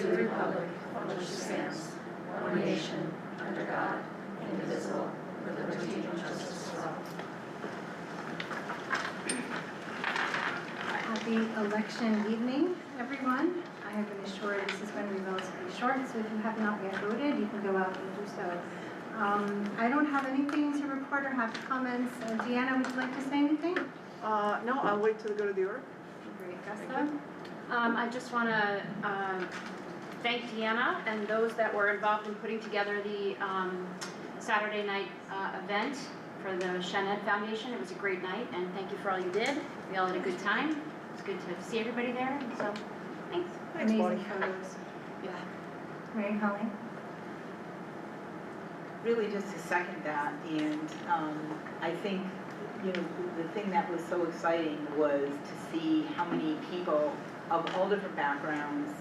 to the republic for which it stands, one nation, under God, indivisible, with liberty and justice for all. Happy election evening, everyone. I have been assured this is going to be relatively short, so if you have not yet voted, you can go out and do so. I don't have anything to report or have comments. Deanna, would you like to say anything? No, I'll wait till they go to the org. Great, Gessa. I just want to thank Deanna and those that were involved in putting together the Saturday night event for the Shenendehowa Foundation. It was a great night, and thank you for all you did. We all had a good time. It was good to see everybody there, so thanks. Thanks, Bonnie. Amazing photos. Yeah. Mary Holly? Really just to second that, and I think, you know, the thing that was so exciting was to see how many people of all different backgrounds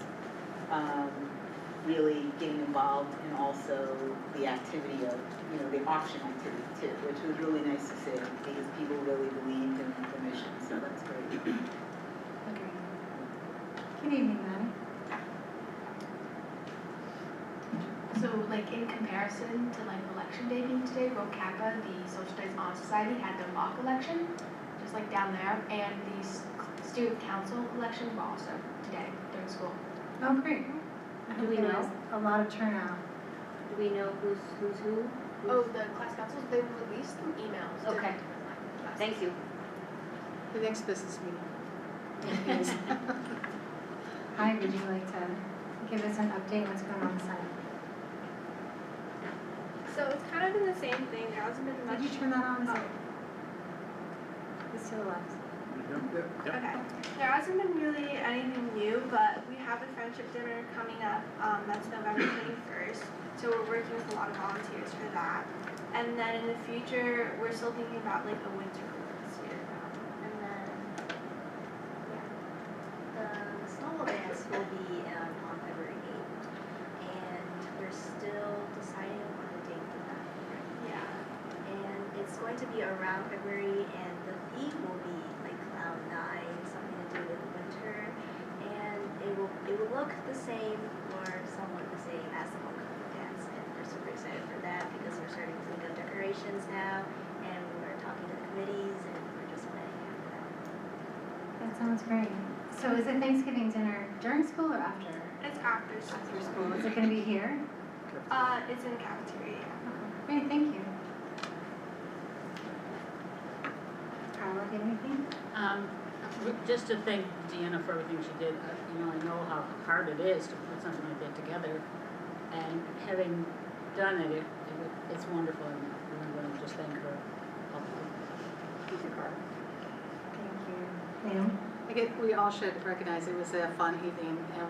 really getting involved, and also the activity of, you know, the auction activity too, which was really nice to see because people really believed in the mission, so that's great. Okay. Good evening, Maddie. So, like, in comparison to, like, election day being today, Kappa, the Social Studies Honor Society, had their mock election, just, like, down there, and the student council elections were also today during school. Oh, great. I Do hope we there know? was a lot of turnout. Do we know who's who? Oh, the class councils, they were released through emails. to Okay. different classes. Thank you. The next business meeting. Hi, would you like to give us an update what's going on on the site? So it's kind of been the same thing. There hasn't been much. Did you turn that on? It's to the left. Okay. There hasn't been really anything new, but we have a friendship dinner coming up. That's November 21st. So we're working with a lot of volunteers for that. And then in the future, we're still thinking about like a winter this year. And then, yeah, the snowball dance will be on February 8th, and we're still deciding on a date for that. Yeah. And it's going to be around February, and the theme will be like Cloud 9, something to do with winter, and it will look the same or somewhat the same as the homecoming dance, and we're super excited for that because we're starting to think of decorations now, and we're talking to the committees, and we're just planning after that. That sounds great. So is it Thanksgiving dinner during school or after? It's after school. After school. Is it going to be here? It's in the cafeteria. Great, thank you. Carla, do you have anything? Just to thank Deanna for everything she did. You know, I know how hard it is to put something like that together, and having done it, it's wonderful, and I'm going to just thank her publicly. Thank you, Carl. Thank you. Liam? I guess we all should recognize it was a fun evening, and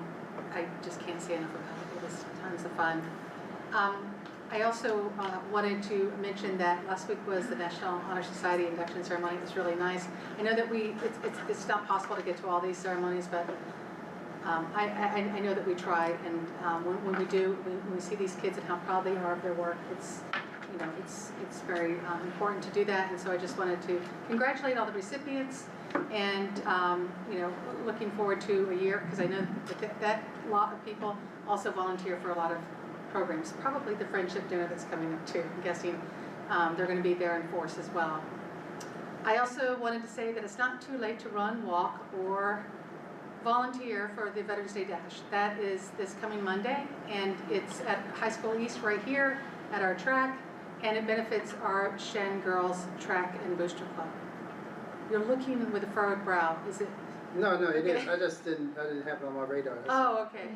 I just can't say enough about it. It was tons of fun. I also wanted to mention that last week was the National Honor Society induction ceremony. It was really nice. I know that it's not possible to get to all these ceremonies, but I know that we try, and when we do, when we see these kids and how proud they are of their work, it's very important to do that. And so I just wanted to congratulate all the recipients, and looking forward to a year, because I know that a lot of people also volunteer for a lot of programs. Probably the friendship dinner that's coming up too. I'm guessing they're going to be there in force as well. I also wanted to say that it's not too late to run, walk, or volunteer for the Veterans Day Dash. That is this coming Monday, and it's at High School East right here at our track, and it benefits our Shen Girls Track and Booster Club. You're looking with a furrowed brow. Is it? No, it okay. is. I didn't have it on my radar. Oh, okay.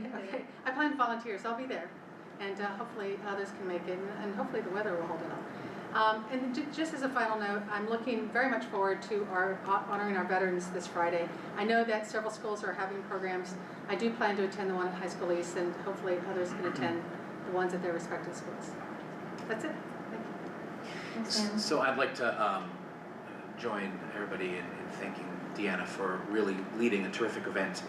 I plan to volunteer, so I'll be there. And hopefully others can make it, and hopefully the weather will hold it up. And just as a final note, I'm looking very much forward to our honoring our veterans this Friday. I know that several schools are having programs. I do plan to attend the one at High School East, and hopefully others can attend the ones at their respective schools. That's it. Thank you. So I'd like to join everybody in thanking Deanna for really leading a terrific event.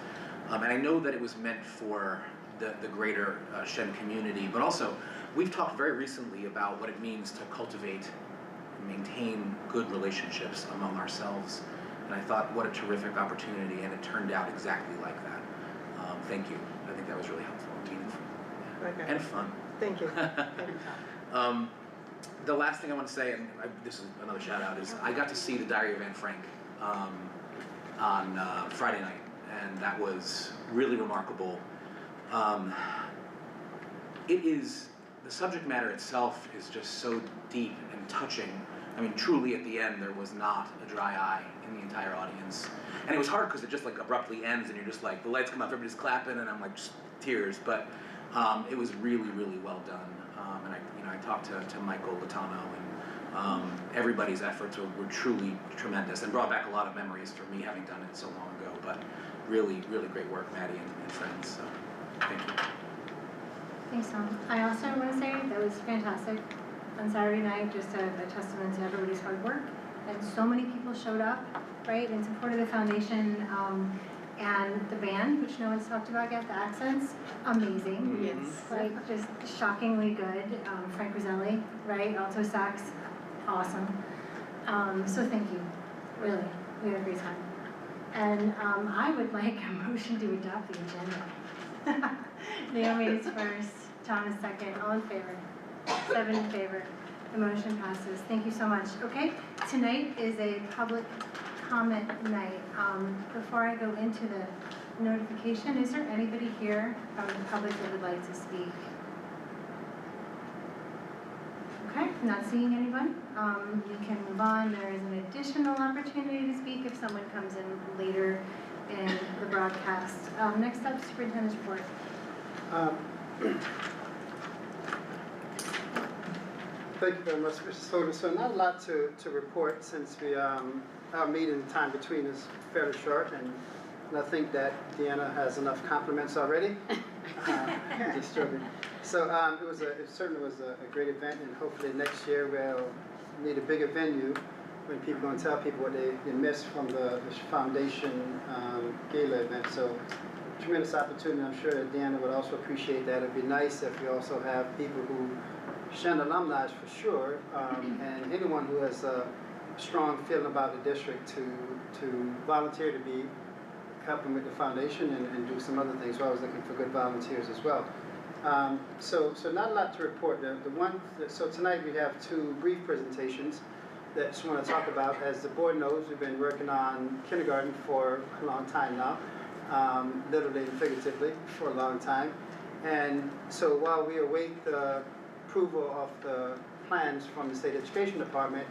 And I know that it was meant for the greater Shen community, but also we've talked very recently about what it means to cultivate and maintain good relationships among ourselves. And I thought, what a terrific opportunity, and it turned out exactly like that. thank you. I think that was really helpful and meaningful. Yeah. Okay. And fun. Thank you. The last thing I want to say, and this is another shout out, is I got to see the Diary of Anne Frank on Friday night, and that was really remarkable. It is, the subject matter itself is just so deep and touching. I mean, truly at the end, there was not a dry eye in the entire audience. And it was hard because it just like abruptly ends and you're just like, the lights come up, everybody's clapping, and I'm like, just tears. But it was really, really well done. And I talked to Michael Latano, and everybody's efforts were truly tremendous and brought back a lot of memories for me having done it so long ago. But really, really great work, Maddie and friends. So thank you. Thanks, Tom. I also want to say that was fantastic on Saturday night, just a testament to everybody's hard work. And so many people showed up, right, in support of the foundation. And the band, which no one's talked about yet, the accents, amazing. Yes. Like, just shockingly good. Frank Roselli, right, alto sax, awesome. So thank you, really, we had a great time. And I would like a motion to adopt the agenda. Naomi is first, Tom is second, all in favor? 7 in favor. The motion passes. Thank you so much. Okay, tonight is a public comment night. Before I go into the notification, is there anybody here from the public that would like to speak? Okay, not seeing anyone. We can move on. There is an additional opportunity to speak if someone comes in later in the broadcast. Next up, Superintendent's report. Thank you very much, Mr. Soder. So not a lot to report since our meeting time between is fairly short, and I think that Deanna has enough compliments already. Just joking. So it certainly was a great event, and hopefully next year we'll need a bigger venue when people are going to tell people what they missed from the foundation gala event. So tremendous opportunity. I'm sure that Deanna would also appreciate that. It'd be nice if we also have people who Shen alumni for sure, and anyone who has a strong feeling about the district to volunteer to be helping with the foundation and do some other things. So I was looking for good volunteers as well. So not a lot to report. So tonight we have 2 brief presentations that I just want to talk about. As the board knows, we've been working on kindergarten for a long time now, literally and figuratively for a long time. And so while we await the approval of the plans from the State Education Department,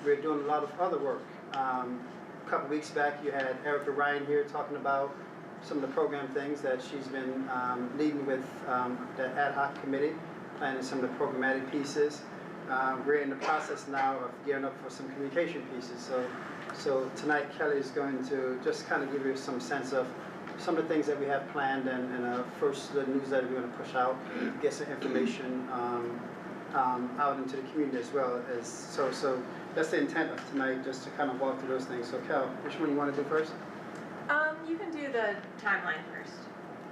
we're doing a lot of other work. A couple weeks back, you had Erica Ryan here talking about some of the program things that she's been leading with the ad hoc committee, planning some of the programmatic pieces. We're in the process now of gearing up for some communication pieces. So tonight, Kelly is going to just kind of give you some sense of some of the things that we have planned, and first the newsletter we're going to push out, get some information out into the community as well. So that's the intent of tonight, just to kind of walk through those things. So Cal, which one you want to do first? You can do the timeline first.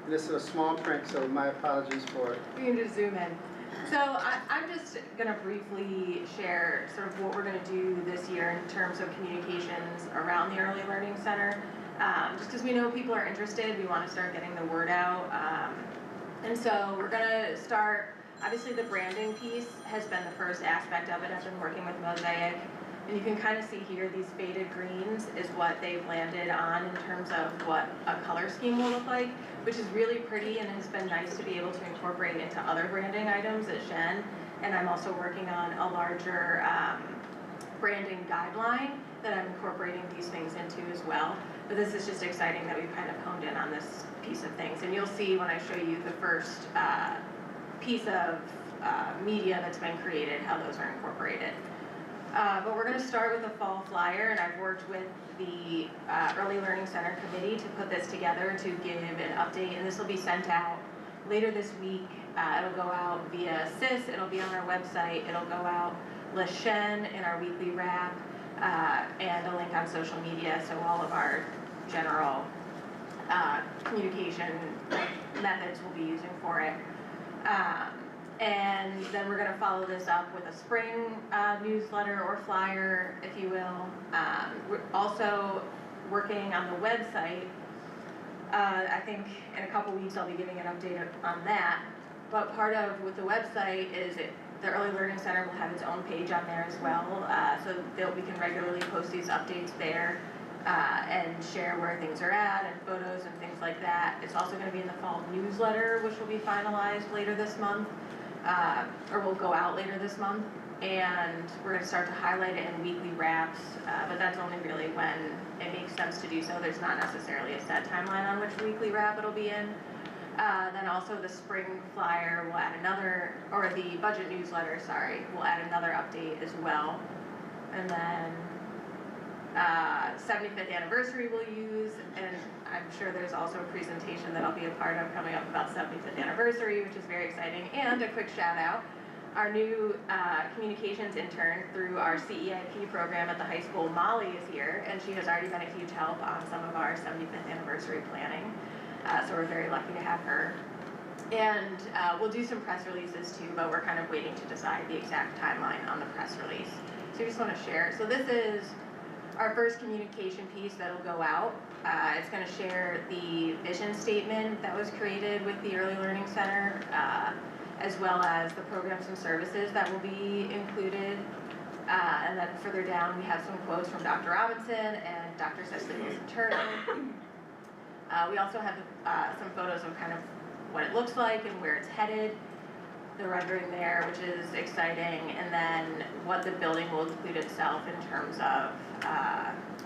This is a small print, so my apologies for it. We can just zoom in. So I'm just going to briefly share sort of what we're going to do this year in terms of communications around the Early Learning Center. Just because we know people are interested, we want to start getting the word out. And so we're going to start, obviously the branding piece has been the first aspect of it. I've been working with Mosaic, and you can kind of see here these faded greens is what they've landed on in terms of what a color scheme will look like, which is really pretty and has been nice to be able to incorporate into other branding items at Shen. And I'm also working on a larger branding guideline that I'm incorporating these things into as well. But this is just exciting that we've kind of honed in on this piece of things. And you'll see when I show you the first piece of media that's been created, how those are incorporated. But we're going to start with a fall flyer, and I've worked with the Early Learning Center Committee to put this together to give an update, and this will be sent out later this week. It'll go out via CIS, it'll be on our website, it'll go out Le Shen in our weekly wrap, and a link on social media, so all of our general communication methods we'll be using for it. And then we're going to follow this up with a spring newsletter or flyer, if you will. We're also working on the website I think in a couple weeks I'll be giving an update on that. But part of with the website is the Early Learning Center will have its own page on there as well, so we can regularly post these updates there and share where things are at and photos and things like that. It's also going to be in the fall newsletter, which will be finalized later this month, or will go out later this month. And we're going to start to highlight it in weekly wraps, but that's only really when it makes sense to do so. There's not necessarily a set timeline on which weekly wrap it'll be in. Then also the spring flyer will add another, or the budget newsletter, sorry, will add another update as well. And then 75th anniversary we'll use, and I'm sure there's also a presentation that I'll be a part of coming up about 75th anniversary, which is very exciting. And a quick shout out. Our new communications intern through our CEIP program at the high school, Molly, is here, and she has already been a huge help on some of our 75th anniversary planning. So we're very lucky to have her. And we'll do some press releases too, but we're kind of waiting to decide the exact timeline on the press release. So I just want to share. So this is our first communication piece that'll go out. It's going to share the vision statement that was created with the Early Learning Center, as well as the programs and services that will be included. And then further down, we have some quotes from Dr. Robinson and Dr. Cecily Wilson-Turner. We also have some photos of kind of what it looks like and where it's headed, the rendering there, which is exciting, and then what the building will include itself in terms of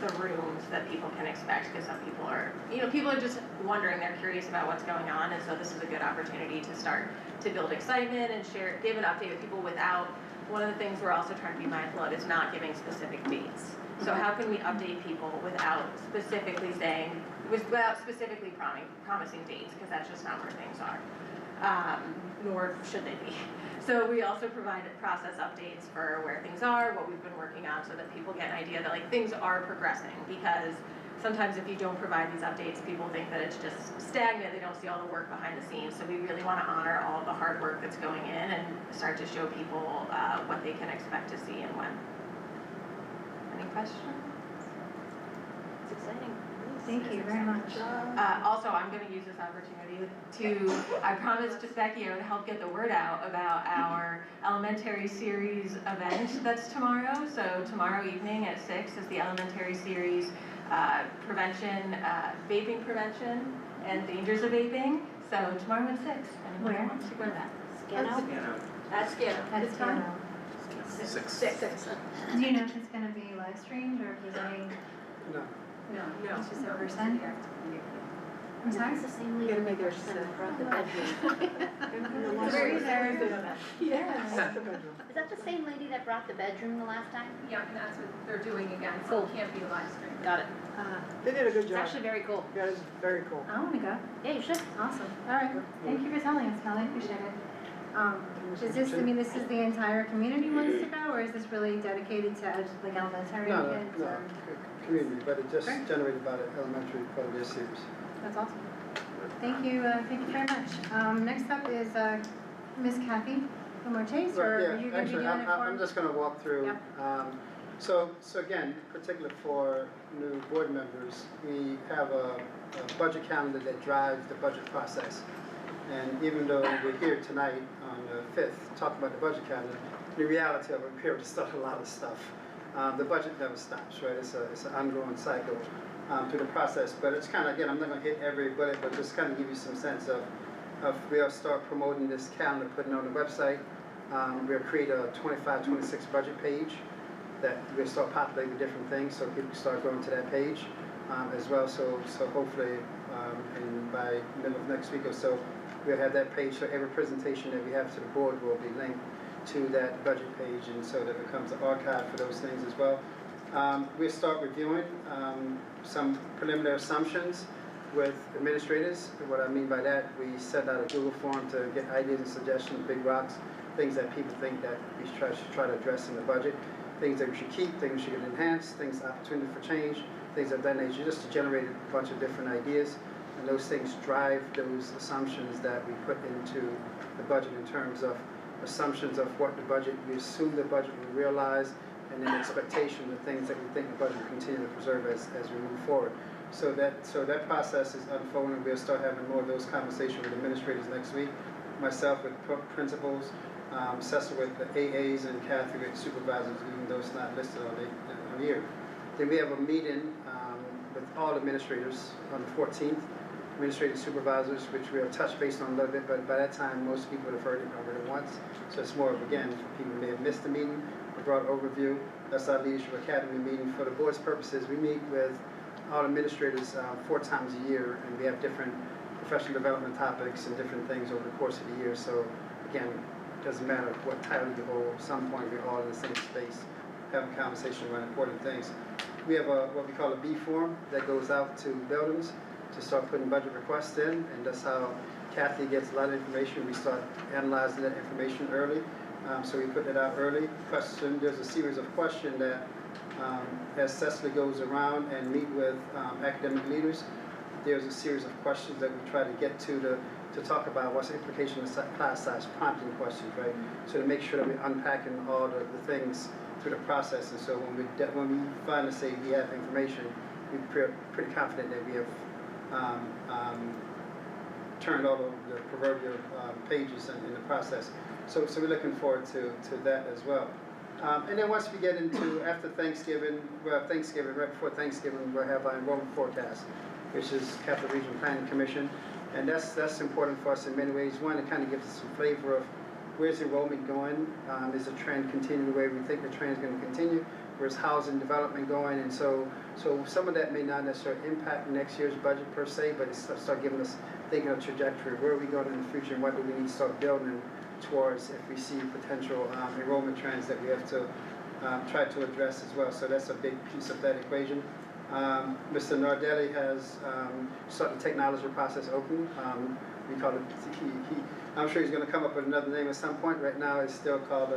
the rooms that people can expect, because some people are, people are just wondering, they're curious about what's going on, and so this is a good opportunity to start to build excitement and share, give an update with people without, one of the things we're also trying to be mindful of is not giving specific dates. So how can we update people without specifically saying, without specifically promising dates, because that's just not where things are, nor should they be. So we also provide process updates for where things are, what we've been working on, so that people get an idea that like things are progressing, because sometimes if you don't provide these updates, people think that it's just stagnant, they don't see all the work behind the scenes. So we really want to honor all the hard work that's going in and start to show people what they can expect to see and when. Any questions? It's exciting. Thank you very much. Also, I'm going to use this opportunity I promised to Becky I would help get the word out about our elementary series event that's tomorrow. So tomorrow evening at 6 is the elementary series prevention, vaping prevention and dangers of vaping. So tomorrow at 6. Where? Anyone wants to go to that? Scano? That's Scano. That's fine. 6. Do you know if it's gonna be live streamed or if there's any? No. No. It's just over sent? I'm sorry? It's the same lady Get me there, that brought the bedroom. Yes. Is that the same lady that brought the bedroom the last time? Yeah, and that's what they're doing again, so it can't be live streamed. Got it. They did a good It's job. actually very cool. Yeah, it's very cool. I wanna go. Yeah, you should. Awesome. All right. Thank you for telling us, Kelly. Appreciate it. Is this, this is the entire community wants to go, or is this really dedicated to like elementary kids? No, or- community, but it just Okay. generated by the elementary part of their series. That's awesome. Thank you very much. Next up is Miss Kathy Marchese, or are you going to be doing it for? I'm just going to walk through. Yep. So again, particularly for new board members, we have a budget calendar that drives the budget process. And even though we're here tonight on the 5th talking about the budget calendar, the reality of it, we're here to start a lot of stuff. The budget never stops, right? It's an ongoing cycle through the process. But it's kind of, again, I'm not going to hit every bullet, but just kind of give you some sense of we'll start promoting this calendar, putting it on the website. We'll create a 25-26 budget page that we'll start populating different things so people can start going to that page as well. So hopefully by middle of next week or so, we'll have that page. So every presentation that we have to the board will be linked to that budget page, and so that it becomes an archive for those things as well. We'll start reviewing some preliminary assumptions with administrators. What I mean by that, we send out a Google form to get ideas and suggestions, big rocks, things that people think that we should try to address in the budget, things that we should keep, things we should enhance, things, opportunity for change, things of that nature, just to generate a bunch of different ideas. And those things drive those assumptions that we put into the budget in terms of assumptions of what the budget, we assume the budget will realize, and then expectation of things that we think the budget will continue to preserve as we move forward. So that process is unfolding. We'll start having more of those conversations with administrators next week. Myself with principals, Cecil with the AAs, and Kathy with supervisors, even though it's not listed on here. Then we have a meeting with all administrators on the 14th, administrative supervisors, which we'll touch base on a little bit, but by that time, most people would have heard it already once. So it's more of, again, for people who may have missed the meeting, a broad overview. That's our Leadership Academy meeting. For the board's purposes, we meet with all administrators 4 times a year, and we have different professional development topics and different things over the course of the year. So again, it doesn't matter what title you hold, at some point we're all in the same space, having a conversation about important things. We have what we call a B form that goes out to buildings to start putting budget requests in, and that's how Kathy gets a lot of information. We start analyzing that information early, so we put that out early. There's a series of questions that as Cecily goes around and meet with academic leaders, there's a series of questions that we try to get to talk about what's the implication of class size prompting questions, right? So to make sure that we're unpacking all the things through the process, and so when we finally say we have information, we're pretty confident that we have turned all the proverbial pages in the process. So we're looking forward to that as well. And then once we get into after Thanksgiving, right before Thanksgiving, we'll have our enrollment forecast, which is Capital Region Planning Commission. And that's important for us in many ways. One, it kind of gives us some flavor of where's enrollment going? Is the trend continuing the way we think the trend is going to continue? Where's housing development going? And so some of that may not necessarily impact next year's budget per se, but it start giving us thinking of trajectory, where are we going in the future, and what do we need to start building towards if we see potential enrollment trends that we have to try to address as well. So that's a big piece of that equation. Mr. Nardelli has started the technology process open. We call it, I'm sure he's going to come up with another name at some point. Right now it's still called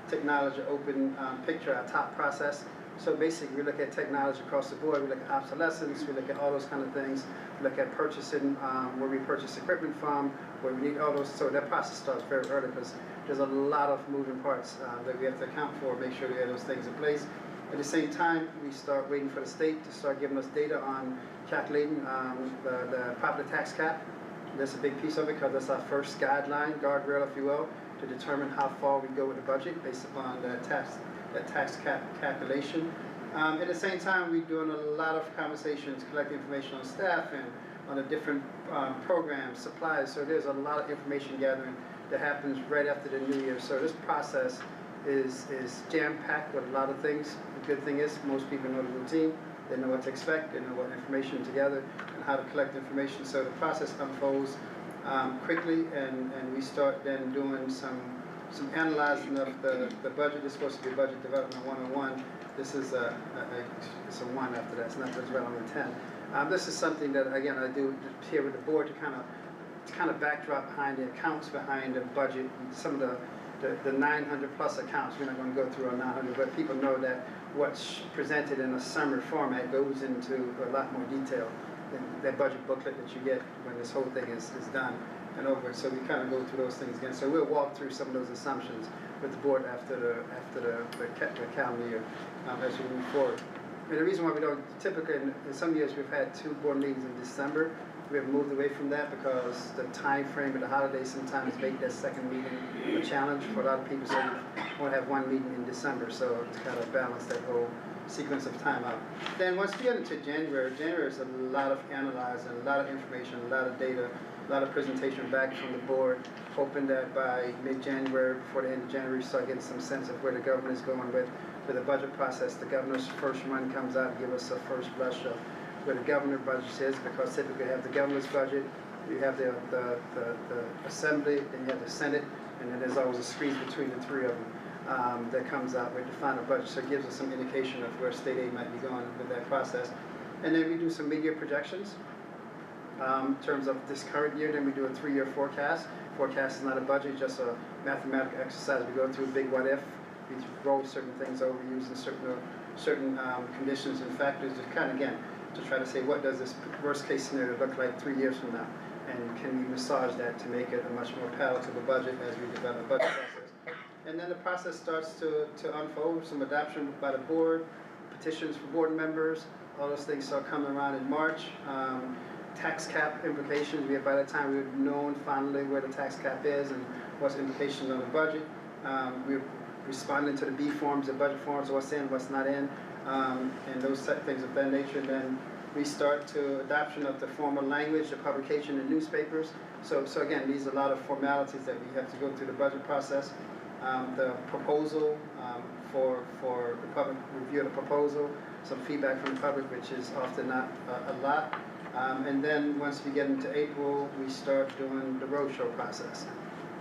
technology open picture, our top process. So basically we look at technology across the board. We look at obsolescence, we look at all those kind of things. We look at purchasing, where we purchase equipment from, where we need all those. So that process starts very early because there's a lot of moving parts that we have to account for, make sure we have those things in place. At the same time, we start waiting for the state to start giving us data on calculating the property tax cap. That's a big piece of it because that's our first guideline, guardrail, if you will, to determine how far we go with the budget based upon that tax cap calculation. At the same time, we're doing a lot of conversations, collecting information on staff and on the different programs, supplies. So there's a lot of information gathering that happens right after the new year. So this process is jam-packed with a lot of things. The good thing is most people know the routine. They know what to expect. They know what information to gather and how to collect information. So the process unfolds quickly, and we start then doing some analyzing of the budget. This is supposed to be Budget Development 101. This is it's a 1 after that. It's not Budget Development 10. This is something that, again, I do here with the board to kind of backdrop behind the accounts behind the budget. Some of the 900 plus accounts, we're not going to go through all 900, but people know that what's presented in a summary format goes into a lot more detail than that budget booklet that you get when this whole thing is done and over. So we kind of go through those things again. So we'll walk through some of those assumptions with the board after the calendar year as we move forward. And the reason why we don't, typically in some years we've had 2 board meetings in December. We have moved away from that because the time frame of the holidays sometimes make that second meeting a challenge for a lot of people. So we want to have 1 meeting in December, so to kind of balance that whole sequence of time out. Then once we get into January is a lot of analyzing, a lot of information, a lot of data, a lot of presentation back from the board, hoping that by mid-January, before the end of January, we start getting some sense of where the governor is going with the budget process. The governor's first run comes out and give us a first blush of where the governor budget is, because typically you have the governor's budget, you have the assembly, then you have the Senate, and then there's always a squeeze between the 3 of them that comes out with the final budget. So it gives us some indication of where state aid might be going with that process. And then we do some mid-year projections in terms of this current year. Then we do a 3-year forecast. Forecast is not a budget, it's just a mathematical exercise. We go through a big what if. We roll certain things over using certain conditions and factors to kind of, again, to try to say what does this worst case scenario look like 3 years from now, and can we massage that to make it a much more palatable budget as we develop a budget process. And then the process starts to unfold, some adoption by the board, petitions for board members, all those things start coming around in March. Tax cap implications, by that time we've known finally where the tax cap is and what's implications on the budget. We're responding to the B forms, the budget forms, what's in, what's not in, and those things of that nature. And then we start to adoption of the formal language, the publication in newspapers. So again, these are a lot of formalities that we have to go through the budget process. The proposal for the public review of the proposal, some feedback from the public, which is often not a lot. And then once we get into April, we start doing the roadshow process.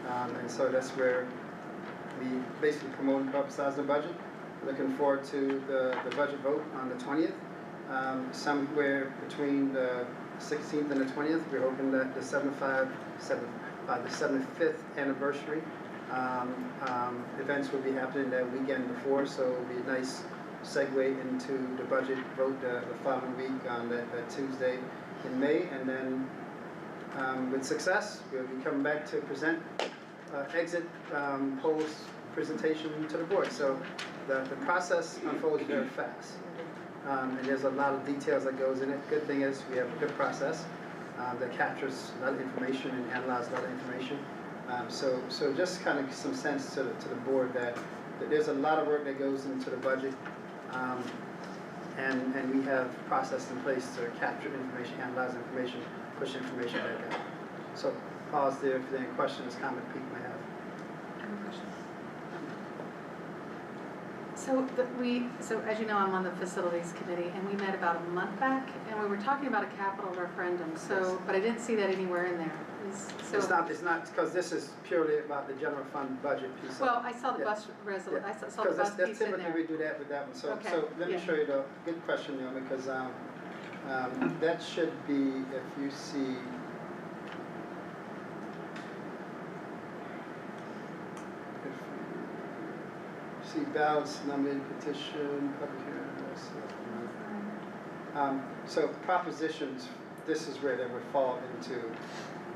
And so that's where we basically promote and publicize the budget. Looking forward to the budget vote on the 20th. Somewhere between the 16th and the 20th, we're hoping that the 75th anniversary events will be happening that weekend before, so it'll be a nice segue into the budget vote the following week on that Tuesday in May. And then with success, we'll be coming back to present exit polls presentation to the board. So the process unfolds very fast. And there's a lot of details that goes in it. Good thing is we have a good process that captures a lot of information and analyzes a lot of information. So just kind of some sense to the board that there's a lot of work that goes into the budget, and we have process in place to capture information, analyze information, push information back out. So pause there if there are any questions, comments people may have. I have a question. So as you know, I'm on the facilities committee, and we met about a month back, and we were talking about a capital referendum. So, but I didn't see that anywhere in there. It's not because this is purely about the general fund budget piece. Well, I saw the bus resolution. I saw the bus piece in there. Typically we do that with that one. So let me yeah. show you the good question, Neil, because that should be, if you see. See ballots, nominated petition, public hearing. So propositions, this is where they would fall into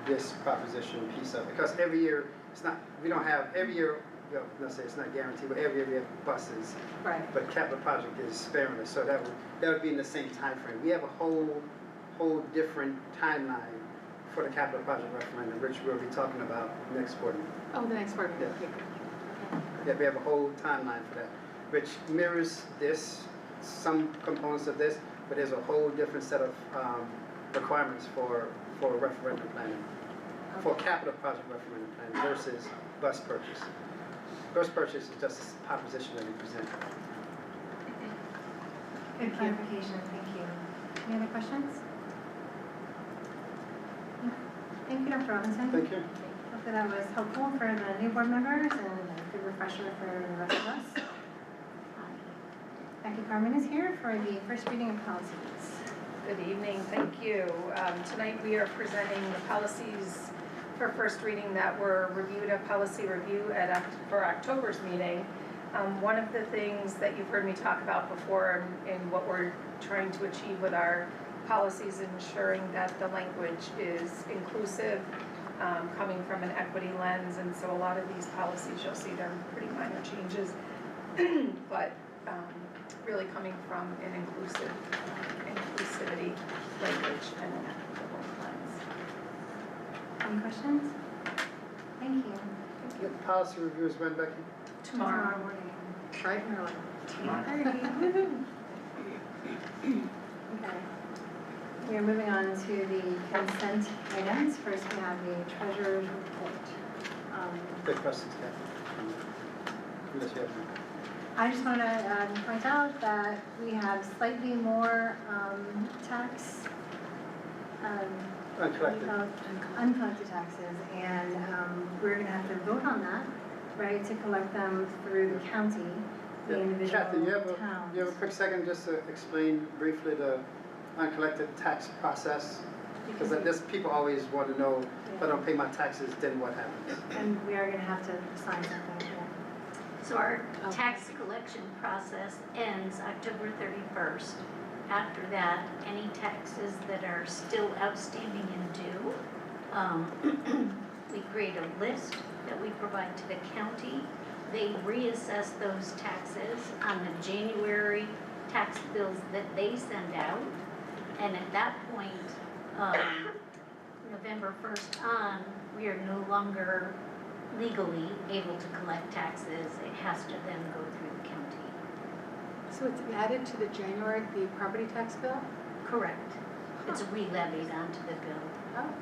this proposition piece of it. Because every year, every year, well, let's say it's not guaranteed, but every year we have buses. Right. But capital project is sparing us, so that would be in the same time frame. We have a whole different timeline for the capital project referendum, which we'll be talking about next quarter. Oh, the next part. Yeah. Yeah, we have a whole timeline for that, which mirrors this, some components of this, but there's a whole different set of requirements for referendum planning, for capital project referendum planning versus bus purchase. Bus purchase is just a proposition that we present. Good clarification, thank you. Any other questions? Thank you, Dr. Robinson. Thank you. Hopefully that was helpful for the new board members and a good refresher for the rest of us. Becky Carmen is here for the first reading of policies. Good evening, thank you. Tonight we are presenting the policies for first reading that were reviewed at policy review for October's meeting. One of the things that you've heard me talk about before and what we're trying to achieve with our policies, ensuring that the language is inclusive, coming from an equity lens, and so a lot of these policies you'll see they're pretty minor changes, but really coming from an inclusivity language and an equitable lens. Any questions? Thank you. The policy review is when, Becky? Tomorrow morning. Bright and early. 8:30. Okay. We are moving on to the consent items. First, we have the treasurer's report. Good questions, Kathy. Unless you have any. I just want to point out that we have slightly more tax uncollected taxes, and we're going to have to vote on that, right, to collect them through the county, the individual Kathy, you have a quick second just to explain briefly the uncollected tax process? Because this people always want to know, if I don't pay my taxes, then what happens? And we are going to have to sign something. So our tax collection process ends October 31st. After that, any taxes that are still outstanding and due, we create a list that we provide to the county. They reassess those taxes on the January tax bills that they send out. And at that point, November 1st on, we are no longer legally able to collect taxes. It has to then go through the county. So it's added to the January, the property tax bill? Correct. It's re-levied onto the bill. Oh,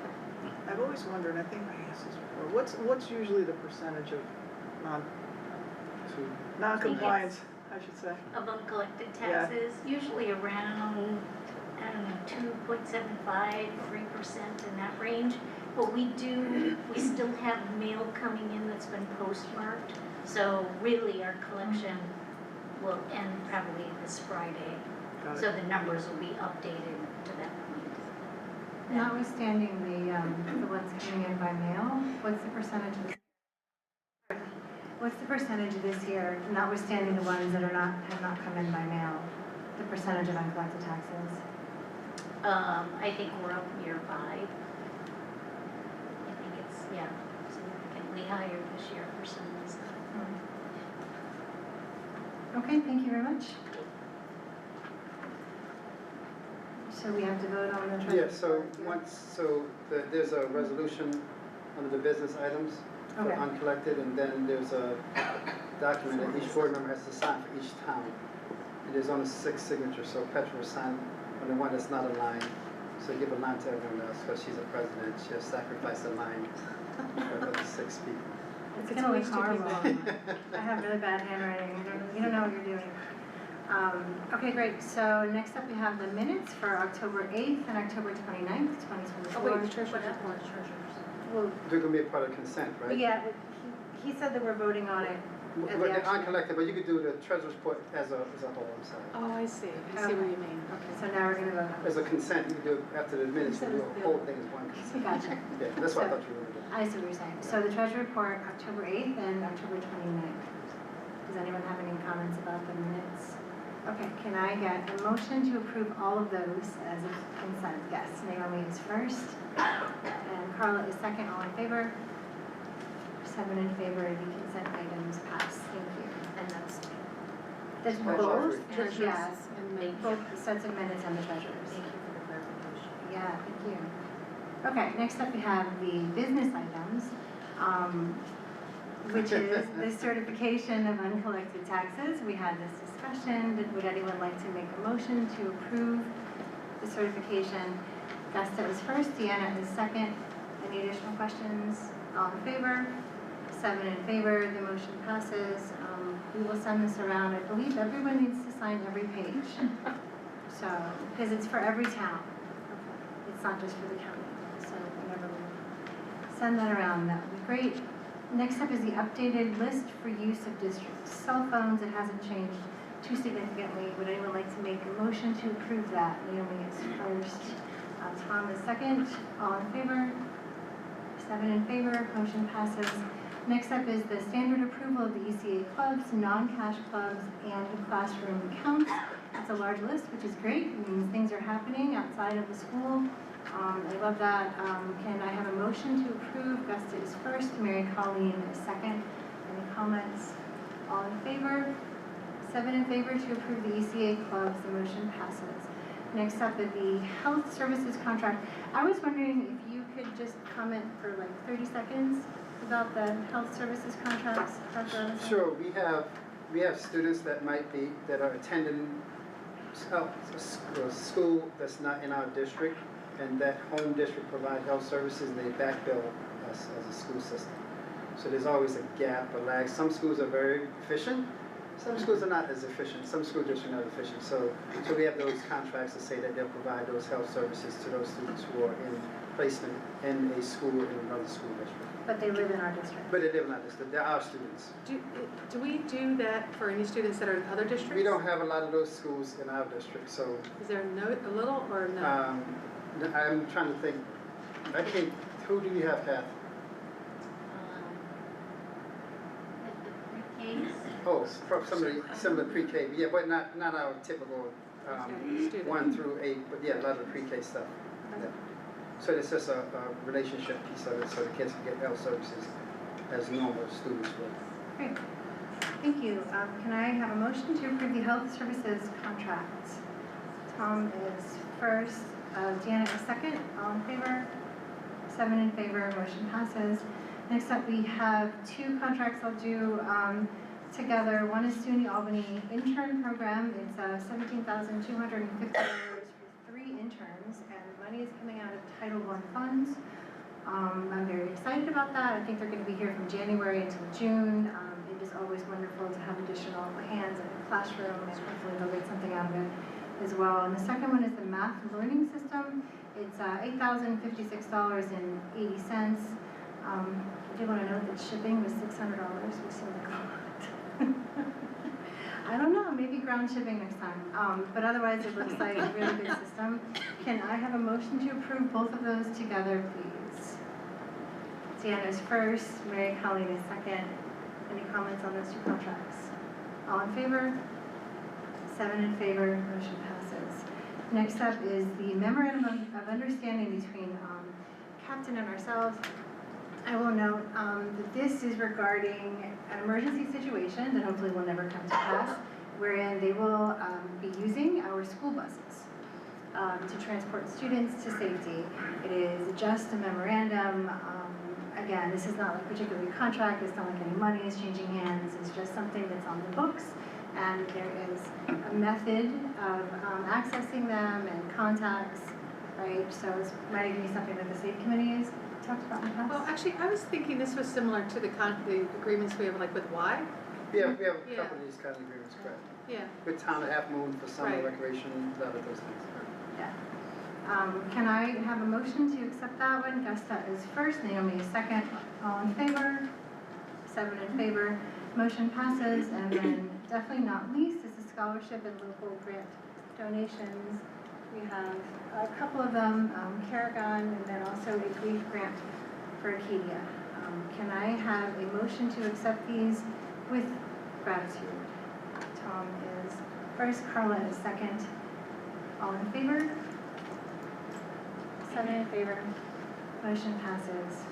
I've always wondered, I think I asked this before, what's usually the percentage of non-compliance, I should say? Of uncollected taxes, usually around, I don't know, 2.75, 3% in that range. But we still have mail coming in that's been postmarked. So really our collection will end probably this Friday. Got it. So the numbers will be updated to that point. Notwithstanding the ones coming in by mail, what's the percentage this year, notwithstanding the ones that have not come in by mail, the percentage of uncollected taxes? I think we're up near 5. I think it's, significantly higher this year for some reason. Okay, thank you very much. So we have to vote on the treasurer. Yeah, there's a resolution under the business items for Okay. uncollected, and then there's a document that each board member has to sign for each town. And there's only 6 signatures, so Petra will sign on the one that's not a line. So give a line to everyone else, because she's a president, she has sacrificed a line for the other 6 people. It's gonna look horrible. I have really bad handwriting. You don't know what you're doing. Okay, great. So next up we have the minutes for October 8th and October 29th, 2024. oh wait, the treasurer's report, treasurers. Well, They're gonna be a part of consent, right? yeah, but he said that we're voting on it. But the they're actual- uncollected, but you could do the treasurer's report as a whole, I'm sorry. Oh, I see what you mean. Okay, so now we're gonna vote on it. As a consent, you can do it after the minutes, you do the whole thing as one consent. Gotcha. Yeah, that's what I thought you were gonna do. I see what you're saying. So the treasurer report, October 8th and October 29th. Does anyone have any comments about the minutes? Okay, can I get a motion to approve all of those as a consent? Yes, Naomi is first, and Carla is second. All in favor? 7 in favor, the consent items pass. Thank you. And that's That's Treasurer's both? Treasurer's Yes, and the- both sets of minutes and the treasurers. Thank you for the clarification. Yeah, thank you. Okay, next up we have the business items, which is the certification of uncollected taxes. We had this discussion. Would anyone like to make a motion to approve the certification? Gusta is first, Deanna is second. Any additional questions? All in favor? 7 in favor, the motion passes. We will send this around. I believe everyone needs to sign every page. So, because it's for every town. It's not just for the county. So whenever we send that around, that would be great. Next up is the updated list for use of districts. Cell phones, it hasn't changed too significantly. Would anyone like to make a motion to approve that? Naomi is first, Tom is second. All in favor? 7 in favor, motion passes. Next up is the standard approval of the ECA clubs, non-cash clubs, and the classroom accounts. It's a large list, which is great. It means things are happening outside of the school. I love that. Can I have a motion to approve? Gusta is first, Mary Colleen is second. Any comments? All in favor? 7 in favor to approve the ECA clubs. The motion passes. Next up is the health services contract. I was wondering if you could just comment for like 30 seconds about the health services contracts. Dr. Robinson? Sure, we have students that are attending a school that's not in our district, and that home district provide health services, and they back bill us as a school system. So there's always a gap, a lag. Some schools are very efficient, some schools are not as efficient, some school districts are not efficient. So we have those contracts that say that they'll provide those health services to those students who are in placement in a school in another school district. But they live in our district. But they live in our district, they're our students. Do we do that for any students that are in other districts? We don't have a lot of those schools in our district, so. Is there a little or no? I'm trying to think, who do you have, Kath? Like the pre-Ks. Oh, from some of the pre-K, yeah, but not our typical Student. 1 through 8, but yeah, a lot of the pre-K stuff. Yeah. So it's just a relationship piece of it, so the kids can get health services as normal students would. Great. Thank you. Can I have a motion to approve the health services contract? Tom is first, Deanna is second. All in favor? 7 in favor, motion passes. Next up, we have 2 contracts I'll do together. One is SUNY Albany intern program. It's $17,250 for 3 interns, and money is coming out of Title I funds. I'm very excited about that. I think they're going to be here from January until June. It is always wonderful to have additional hands in the classroom, and hopefully they'll get something out of it as well. And the second one is the math learning system. It's $8,056.80. I do want to note that shipping was $600, which seems like a lot. I don't know, maybe ground shipping next time. But otherwise, it looks like a really good system. Can I have a motion to approve both of those together, please? Deanna is first, Mary Colleen is second. Any comments on those 2 contracts? All in favor? 7 in favor, motion passes. Next up is the memorandum of understanding between Captain and ourselves. I will note that this is regarding an emergency situation that hopefully will never come to pass, wherein they will be using our school buses to transport students to safety. It is just a memorandum. Again, this is not like particularly a contract. It's not like any money is changing hands. It's just something that's on the books, and there is a method of accessing them and contacts, right? So it might even be something that the safety committee has talked about in the past. Well, actually, I was thinking this was similar to the agreements we have like with Y. Yeah, we have a couple of these kind of agreements, correct? Yeah. With Town of Half Moon for summer Right. recreation, a lot of those things. Yeah. Can I have a motion to accept that one? Gusta is first, Naomi is second. All in favor? 7 in favor. Motion passes. And then definitely not least is the scholarship and local grant donations. We have a couple of them, Carrigan, and then also a grief grant for Acadia. Can I have a motion to accept these with gratitude? Tom is first, Carla is second. All in favor? 7 in favor. Motion passes.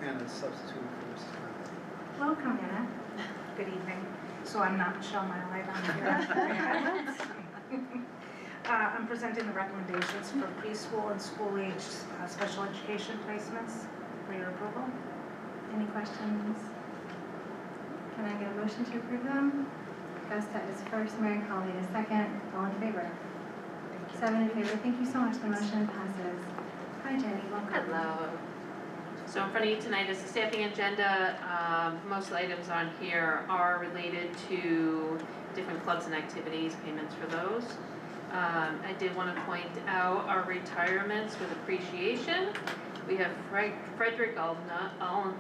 Anna's substituting for Mrs. Brown. Welcome, Anna. Good evening. So I'm not Michelle Miley, I'm here. I'm presenting the recommendations for preschool and school-age special education placements for your approval. Any questions? Can I get a motion to approve them? Gusta is first, Mary Colleen is second. All in favor? 7 in favor. Thank you so much. The motion passes. Hi, Jenny. Welcome. Hello. So in front of you tonight is the staffing agenda. Most items on here are related to different clubs and activities, payments for those. I did want to point out our retirements with appreciation. We have Frederick Alund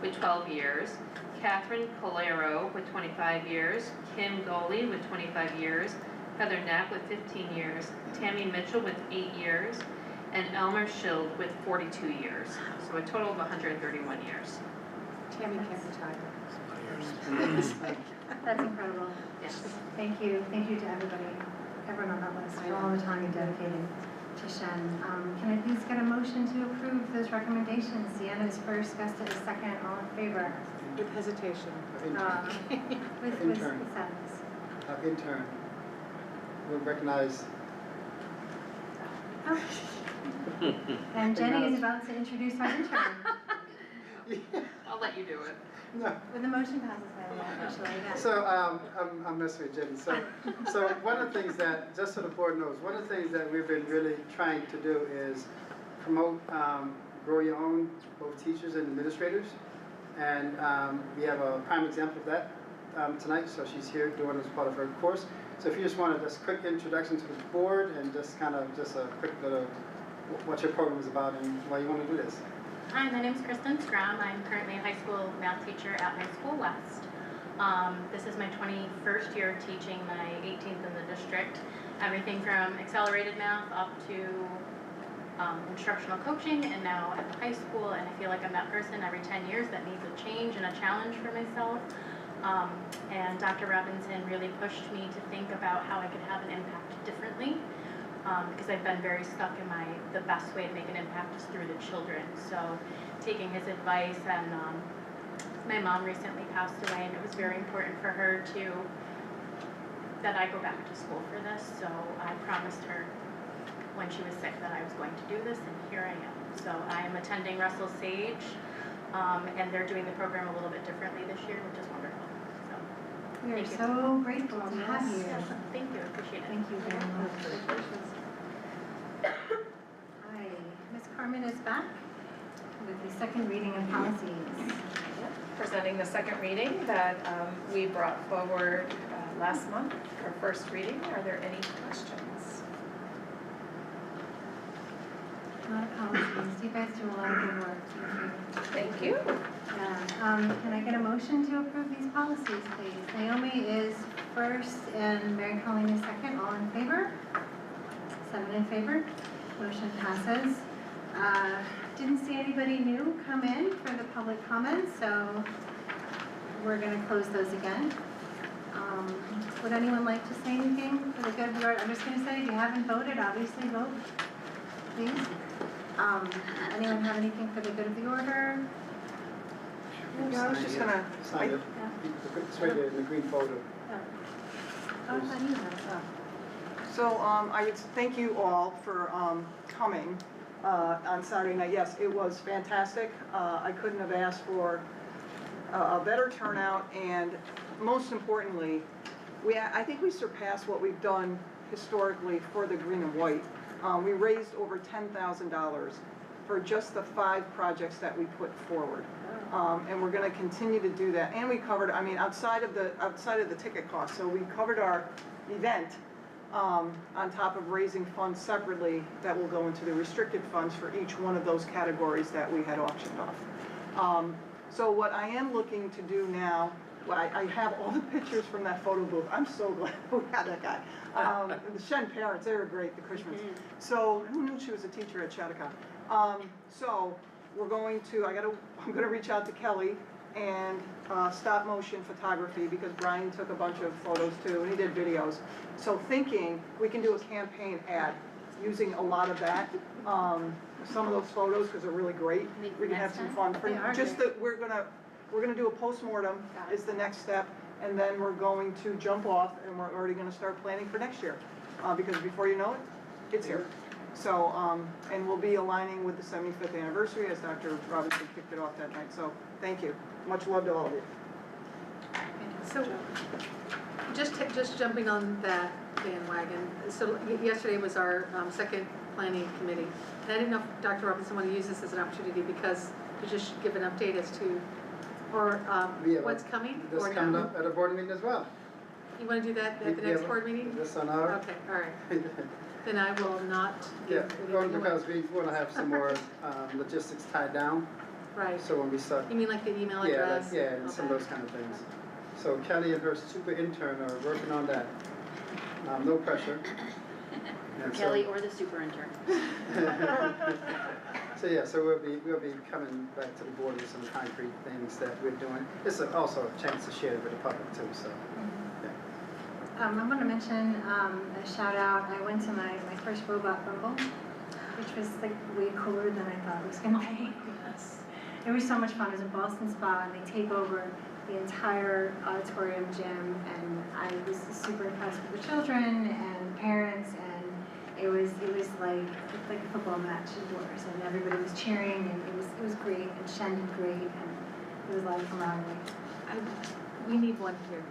with 12 years, Catherine Colero with 25 years, Kim Goley with 25 years, Heather Knapp with 15 years, Tammy Mitchell with 8 years, and Elmer Schild with 42 years. So a total of 131 years. Tammy can't retire. That's incredible. Yes. Thank you. Thank you to everyone on that list for all the time you dedicated to Shen. Can I please get a motion to approve those recommendations? Sienna is first, Gusta is second. All in favor? With hesitation. With Intern. sadness. Intern. We'll recognize. Oh. And Jenny is about to introduce our intern. I'll let you do it. No. With the motion passes, by the way, actually, yeah. So I'm messing with Jenny. So one of the things that, just so the board knows, one of the things that we've been really trying to do is promote grow your own, both teachers and administrators. And we have a prime example of that tonight. So she's here doing this part of her course. So if you just wanted just quick introduction to the board and just kind of just a quick little what your program is about and why you want to do this. Hi, my name is Kristen Scrum. I'm currently a high school math teacher at High School West. This is my 21st year teaching, my 18th in the district. Everything from accelerated math up to instructional coaching, and now at the high school, and I feel like I'm that person every 10 years that needs a change and a challenge for myself. And Dr. Robinson really pushed me to think about how I could have an impact differently. Because I've been very stuck in the best way to make an impact is through the children. So taking his advice and My mom recently passed away, and it was very important for her that I go back to school for this, so I promised her when she was sick that I was going to do this, and here I am. So I am attending Russell Sage, and they're doing the program a little bit differently this year, which is wonderful. So We are thank you. so grateful to have you. Yes, thank you, appreciate it. Thank you very much. Hi, Ms. Carmen is back with the second reading of policies. Presenting the second reading that we brought forward last month for first reading. Are there any questions? Policies, you guys do a lot of good work. Thank you. Yeah, can I get a motion to approve these policies, please? Naomi is first and Mary Colleen is second. All in favor? 7 in favor. Motion passes. Didn't see anybody new come in for the public comments, so we're going to close those again. Would anyone like to say anything for the good of the order? I'm just going to say, if you haven't voted, obviously vote, please. Anyone have anything for the good of the order? Yeah, I was just gonna, Sign it. It's right there in the green folder. Oh, I thought you had it. so I would thank you all for coming on Saturday night. Yes, it was fantastic. I couldn't have asked for a better turnout, and most importantly, I think we surpassed what we've done historically for the green and white. We raised over $10,000 for just the 5 projects that we put forward. And we're gonna continue to do that. And we covered, I mean, outside of the ticket cost, so we covered our event on top of raising funds separately that will go into the restricted funds for each one of those categories that we had auctioned off. So what I am looking to do now, I have all the pictures from that photo booth. I'm so glad we had that guy. The Shen parents, they were great, the Cushmans. So who knew she was a teacher at Chautauqua? So we're going to, I'm gonna reach out to Kelly and stop motion photography, because Brian took a bunch of photos too, and he did videos. So thinking we can do a campaign ad using a lot of that. Some of those photos, because they're really great. We can have some fun. Just that we're gonna do a postmortem is the next step, and then we're going to jump off, and we're already gonna start planning for next year. Because before you know it, it's here. So, and we'll be aligning with the 75th anniversary, as Dr. Robinson kicked it off that night. So, thank you. Much love to all of you. So, just jumping on that bandwagon, so yesterday was our second planning committee. And I didn't know if Dr. Robinson wanted to use this as an opportunity because to just give an update as to, or what's coming? This or coming no? up at a board meeting as well. You want to do that at the next board meeting? This on our. Okay, all right. Then I will not Yeah, give only anything because away. we want to have some more logistics tied down. Right. So when we start. You mean like the email Yeah, address? yeah, and some of those kind of things. So Kelly and her super intern are working on that. No pressure. And Kelly or the super intern. So yeah, so we'll be coming back to the board with some concrete things that we're doing. It's also a chance to share it with the public too, so. I'm going to mention a shout out. I went to my first robot rumble, which was like way cooler than I thought it was going to be. It was so much fun. It was in Boston Spa, and they take over the entire auditorium gym, and I was super impressed with the children and parents, and it was like a football match indoors, and everybody was cheering, and it was great, and Shen did great, and it was a lot of camaraderie. We need one here.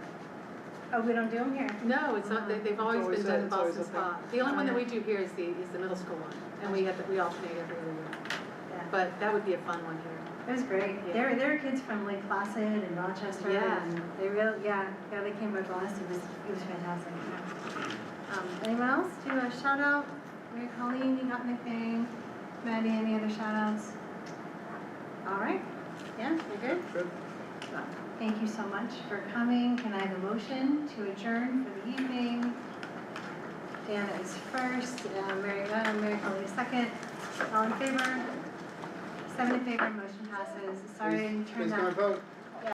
Oh, we don't do them here? No, it's not. They've always been done in Boston Spa. The only one that we do here is the middle school one, and we alternate every other year. Yeah. But that would be a fun one here. It was great. Yeah. There were kids from Lake Placid and Rochester, Yeah. and they they came by Boston. It was fantastic. Yeah. Anyone else do a shout out? Mary Colleen, you got anything? Maddie, any other shout outs? All right. Yeah, you're good? Good. Well, thank you so much for coming. Can I have a motion to adjourn for the evening? Dana is first, Mary Colleen is second. All in favor? 7 in favor, motion passes. Sorry, I didn't turn Please that. come and vote.